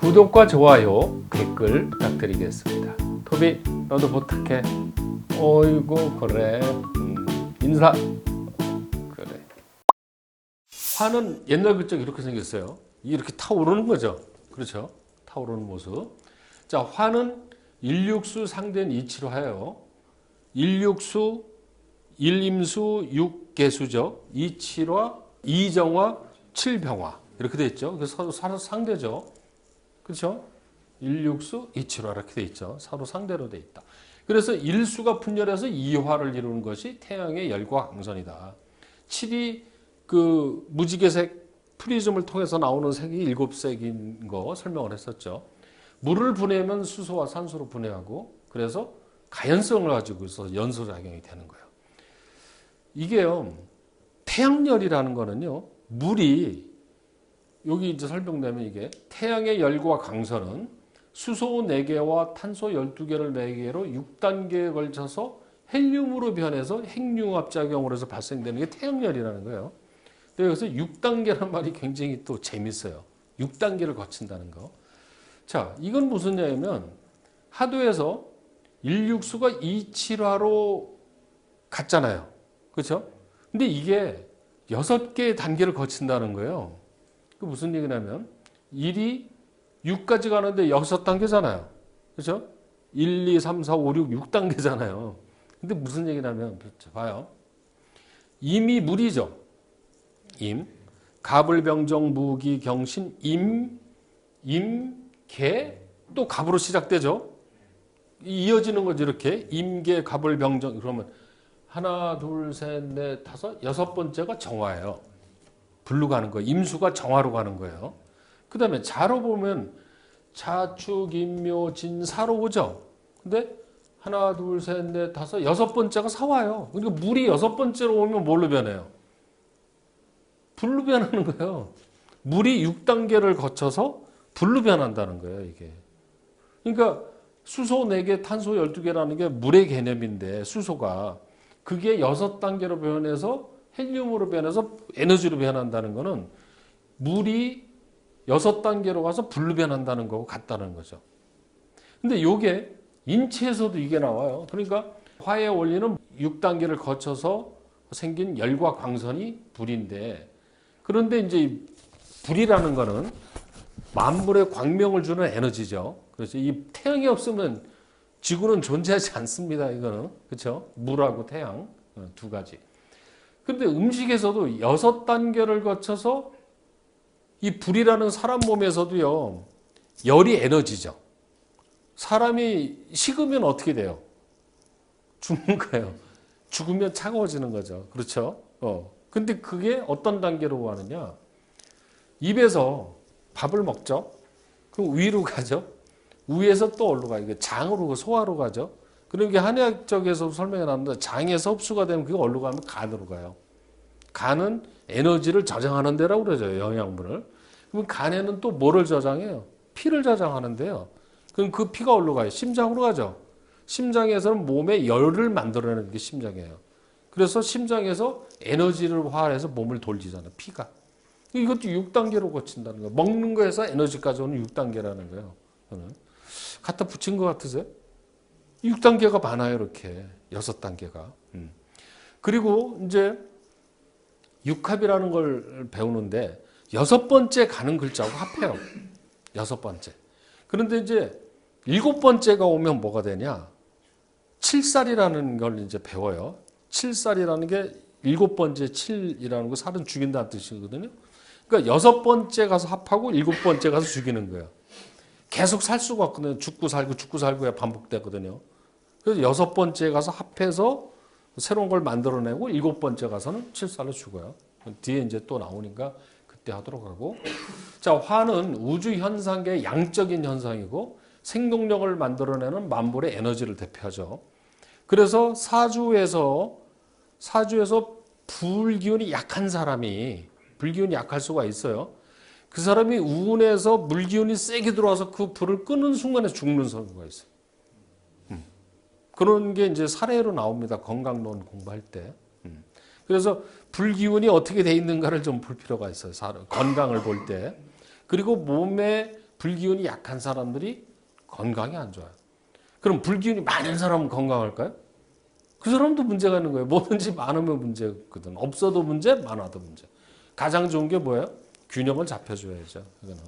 구독과 좋아요, 댓글 부탁드리겠습니다. 토비, 너도 부탁해. 어이구, 그래. 인사. 그래. 화는 옛날 그쪽 이렇게 생겼어요. 이렇게 타오르는 거죠. 그렇죠? 타오르는 모습. 자, 화는 일육수 상대는 이치로 하여 일육수, 일임수, 육개수죠. 이치와 이정화, 칠병화 이렇게 돼 있죠. 그래서 서로 상대죠. 그렇죠? 일육수, 이치로 이렇게 돼 있죠. 서로 상대로 돼 있다. 그래서 일수가 분열해서 이화를 이루는 것이 태양의 열과 강선이다. 칠이 그 무지개색 프리즘을 통해서 나오는 색이 7색인 거 설명을 했었죠. 물을 분해하면 수소와 산소로 분해하고 그래서 가연성을 가지고 있어서 연소작용이 되는 거예요. 이게요, 태양열이라는 거는요, 물이 여기 이제 설명되면 이게 태양의 열과 강선은 수소 4개와 탄소 12개를 4개로 6단계에 걸쳐서 헬륨으로 변해서 핵융합작용으로 해서 발생되는 게 태양열이라는 거예요. 그래서 6단계라는 말이 굉장히 또 재밌어요. 6단계를 거친다는 거. 자, 이건 무슨 얘기냐면 하도에서 일육수가 2,7화로 갔잖아요. 그렇죠? 근데 이게 6개의 단계를 거친다는 거예요. 그 무슨 얘기냐면 1이 6까지 가는데 6단계잖아요. 그렇죠? 1, 2, 3, 4, 5, 6, 6단계잖아요. 근데 무슨 얘기냐면 봐요. 임이 물이죠. 임. 갑을병정 무기 경신 개 또 갑으로 시작되죠. 이어지는 거죠. 이렇게 임계 갑을병정 그러면 하나 둘 셋 넷 다섯 여섯 번째가 정화예요. 불로 가는 거예요. 임수가 정화로 가는 거예요. 그 다음에 자로 보면 자축 임묘 진사로 오죠. 근데 하나 둘 셋 넷 다섯 여섯 번째가 사와요. 그러니까 물이 여섯 번째로 오면 뭘로 변해요? 불로 변하는 거예요. 물이 6단계를 거쳐서 불로 변한다는 거예요. 이게. 그러니까 수소 4개, 탄소 12개라는 게 물의 개념인데 수소가 그게 6단계로 변해서 헬륨으로 변해서 에너지로 변한다는 거는 물이 6단계로 가서 불로 변한다는 거고 같다는 거죠. 근데 이게 인체에서도 이게 나와요. 그러니까 화의 원리는 6단계를 거쳐서 생긴 열과 광선이 불인데 그런데 이제 불이라는 거는 만물에 광명을 주는 에너지죠. 그래서 이 태양이 없으면 지구는 존재하지 않습니다. 이거는. 그렇죠? 물하고 태양 두 가지. 그런데 음식에서도 6단계를 거쳐서 이 불이라는 사람 몸에서도요. 열이 에너지죠. 사람이 식으면 어떻게 돼요? 죽는 거예요. 죽으면 차가워지는 거죠. 그렇죠? 근데 그게 어떤 단계로 가느냐? 입에서 밥을 먹죠. 그럼 위로 가죠. 위에서 또 어디로 가요? 장으로 소화로 가죠. 그럼 이게 한의학적에서 설명해 놨는데 장에서 흡수가 되면 그게 어디로 가면 간으로 가요. 간은 에너지를 저장하는 데라고 그러죠. 영양분을. 그럼 간에는 또 뭐를 저장해요? 피를 저장하는데요. 그럼 그 피가 어디로 가요? 심장으로 가죠. 심장에서는 몸에 열을 만들어내는 게 심장이에요. 그래서 심장에서 에너지를 화해해서 몸을 돌리잖아요. 피가. 이것도 6단계로 거친다는 거예요. 먹는 거에서 에너지까지 오는 6단계라는 거예요. 저는. 갖다 붙인 것 같으세요? 6단계가 많아요. 이렇게 6단계가. 그리고 이제 육합이라는 걸 배우는데 6번째 가는 글자하고 합해요. 6번째. 그런데 이제 7번째가 오면 뭐가 되냐? 칠살이라는 걸 이제 배워요. 칠살이라는 게 7번째 칠이라는 거 살은 죽인다는 뜻이거든요. 그러니까 6번째 가서 합하고 7번째 가서 죽이는 거예요. 계속 살 수가 없거든요. 죽고 살고야 반복되거든요. 그래서 6번째 가서 합해서 새로운 걸 만들어내고 7번째 가서는 칠살로 죽어요. 뒤에 이제 또 나오니까 그때 하도록 하고. 자, 화는 우주 현상의 양적인 현상이고 생동력을 만들어내는 만물의 에너지를 대표하죠. 그래서 사주에서 불기운이 약한 사람이 불기운이 약할 수가 있어요. 그 사람이 우운에서 물기운이 세게 들어와서 그 불을 끄는 순간에 죽는 경우가 있어요. 그런 게 이제 사례로 나옵니다. 건강론 공부할 때. 그래서 불기운이 어떻게 돼 있는가를 좀 볼 필요가 있어요. 건강을 볼 때. 그리고 몸에 불기운이 약한 사람들이 건강이 안 좋아요. 그럼 불기운이 많은 사람은 건강할까요? 그 사람도 문제가 있는 거예요. 뭐든지 많으면 문제거든. 없어도 문제, 많아도 문제. 가장 좋은 게 뭐예요? 균형을 잡혀줘야죠. 이거는.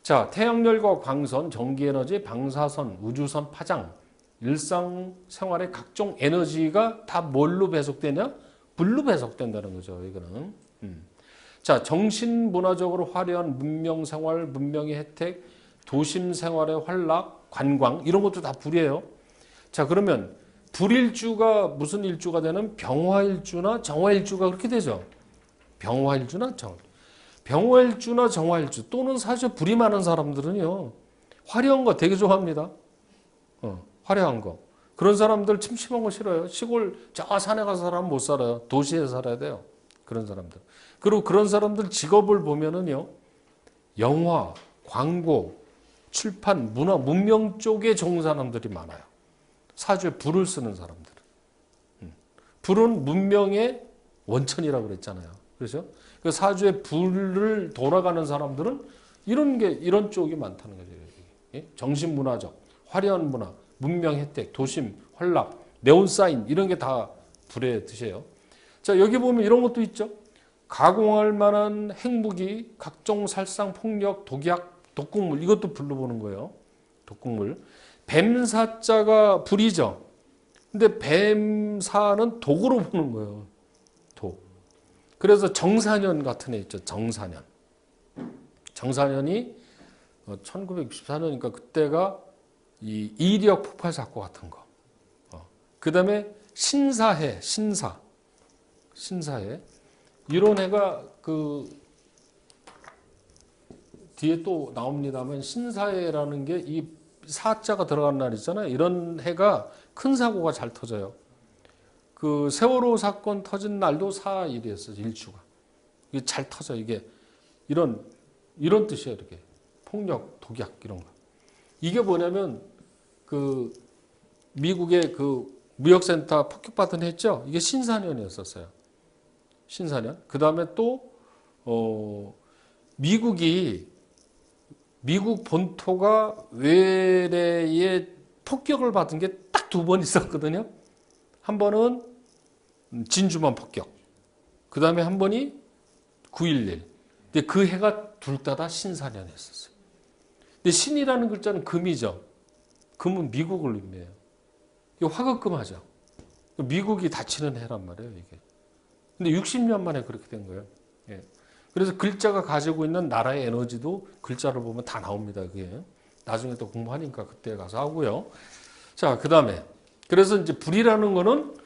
자, 태양열과 광선, 전기에너지, 방사선, 우주선, 파장, 일상생활의 각종 에너지가 다 뭘로 배속되냐? 불로 배속된다는 거죠. 이거는. 자, 정신문화적으로 화려한 문명생활, 문명의 혜택, 도심생활의 활락, 관광 이런 것도 다 불이에요. 자, 그러면 불일주가 무슨 일주가 되는 병화일주나 정화일주가 그렇게 되죠. 병화일주나 병화일주나 정화일주 또는 사실 불이 많은 사람들은요. 화려한 거 되게 좋아합니다. 화려한 거. 그런 사람들 침침한 거 싫어요. 시골 저 산에 가서 살아면 못 살아요. 도시에 살아야 돼요. 그런 사람들. 그리고 그런 사람들 직업을 보면은요. 영화, 광고, 출판, 문화, 문명 쪽에 좋은 사람들이 많아요. 사주에 불을 쓰는 사람들. 불은 문명의 원천이라고 그랬잖아요. 그렇죠? 그 사주에 불을 돌아가는 사람들은 이런 쪽이 많다는 거죠. 정신문화적, 화려한 문화, 문명 혜택, 도심, 활락, 네온사인 이런 게 다 불의 뜻이에요. 자, 여기 보면 이런 것도 있죠. 가공할 만한 핵무기, 각종 살상, 폭력, 독약, 독극물 이것도 불로 보는 거예요. 독극물. 뱀사자가 불이죠. 근데 뱀사는 독으로 보는 거예요. 독. 그래서 정사년 같은 애 있죠. 정사년. 정사년이 1964년이니까 그때가 이 이력 폭발 사건 같은 거. 그 다음에 신사해. 이런 해가 그 뒤에 또 나옵니다만 신사해라는 게 이 사자가 들어간 날 있잖아요. 이런 해가 큰 사고가 잘 터져요. 그 세월호 사건 터진 날도 사일이었어요. 일주가. 이게 잘 터져. 이게 이런 뜻이에요. 이렇게 폭력, 독약 이런 거. 이게 뭐냐면 그 미국의 그 무역센터 폭격받은 해 했죠. 이게 신사년이었었어요. 신사년. 그 다음에 또 미국 본토가 외래에 폭격을 받은 게 딱 2번 있었거든요. 한 번은 진주만 폭격. 그 다음에 한 번이 9.11. 근데 그 해가 둘 다 신사년이었어요. 근데 신이라는 글자는 금이죠. 금은 미국을 의미해요. 이거 화급금하죠. 미국이 다치는 해란 말이에요, 이게. 근데 60년 만에 그렇게 된 거예요. 예. 그래서 글자가 가지고 있는 나라의 에너지도 글자를 보면 다 나옵니다, 그게. 나중에 또 공부하니까 그때 가서 하고요. 자, 그 다음에. 그래서 이제 불이라는 거는,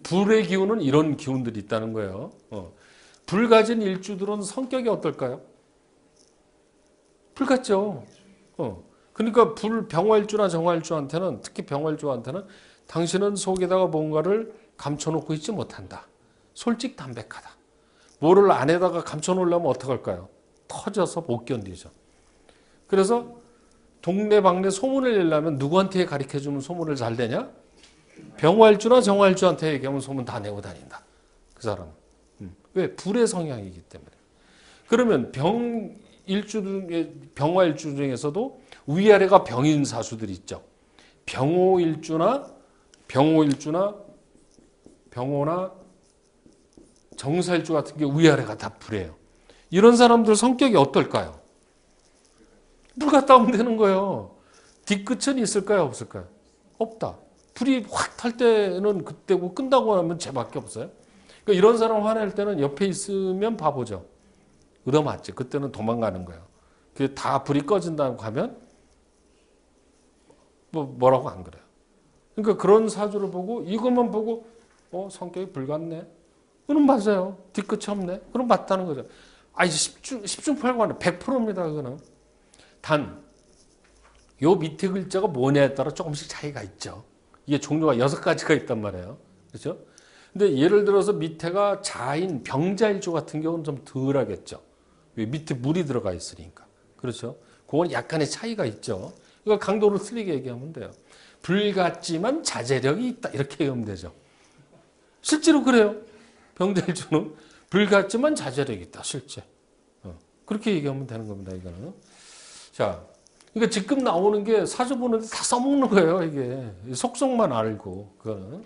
불의 기운은 이런 기운들이 있다는 거예요. 불 가진 일주들은 성격이 어떨까요? 불 같죠. 그러니까 병화일주나 정화일주한테는, 특히 병화일주한테는 당신은 속에다가 뭔가를 감춰놓고 있지 못한다. 솔직 담백하다. 뭐를 안에다가 감춰놓으려면 어떡할까요? 터져서 못 견디죠. 그래서 동네방네 소문을 내려면 누구한테 가르쳐주면 소문을 잘 내냐? 병화일주나 정화일주한테 얘기하면 소문 다 내고 다닌다. 그 사람은. 왜? 불의 성향이기 때문에. 그러면 병화일주 중에서도 위아래가 병인 사수들이 있죠. 병호나 정사일주 같은 게 위아래가 다 불이에요. 이런 사람들 성격이 어떨까요? 불 갔다 오면 되는 거예요. 뒤끝은 있을까요? 없을까요? 없다. 불이 확 탈 때는 그때고 끈다고 하면 쟤밖에 없어요. 그러니까 이런 사람 화낼 때는 옆에 있으면 바보죠. 얻어맞지. 그때는 도망가는 거예요. 그게 다 불이 꺼진다고 하면 뭐라고 안 그래요. 그러니까 그런 사주를 보고 이것만 보고 성격이 불 같네. 그럼 맞아요. 뒤끝이 없네. 그럼 맞다는 거죠. 이제 10중 8구 100%입니다. 그거는. 단, 요 밑에 글자가 뭐냐에 따라 조금씩 차이가 있죠. 이게 종류가 6가지가 있단 말이에요. 그렇죠? 근데 예를 들어서 밑에가 자인, 병자일주 같은 경우는 좀 덜 하겠죠. 왜 밑에 물이 들어가 있으니까. 그렇죠? 그건 약간의 차이가 있죠. 이거 강도를 틀리게 얘기하면 돼요. 불 같지만 자제력이 있다. 이렇게 얘기하면 되죠. 실제로 그래요. 병자일주는 불 같지만 자제력이 있다. 실제. 그렇게 얘기하면 되는 겁니다. 이거는. 자, 그러니까 지금 나오는 게 사주 보는데 다 써먹는 거예요, 이게. 속성만 알고, 그거는.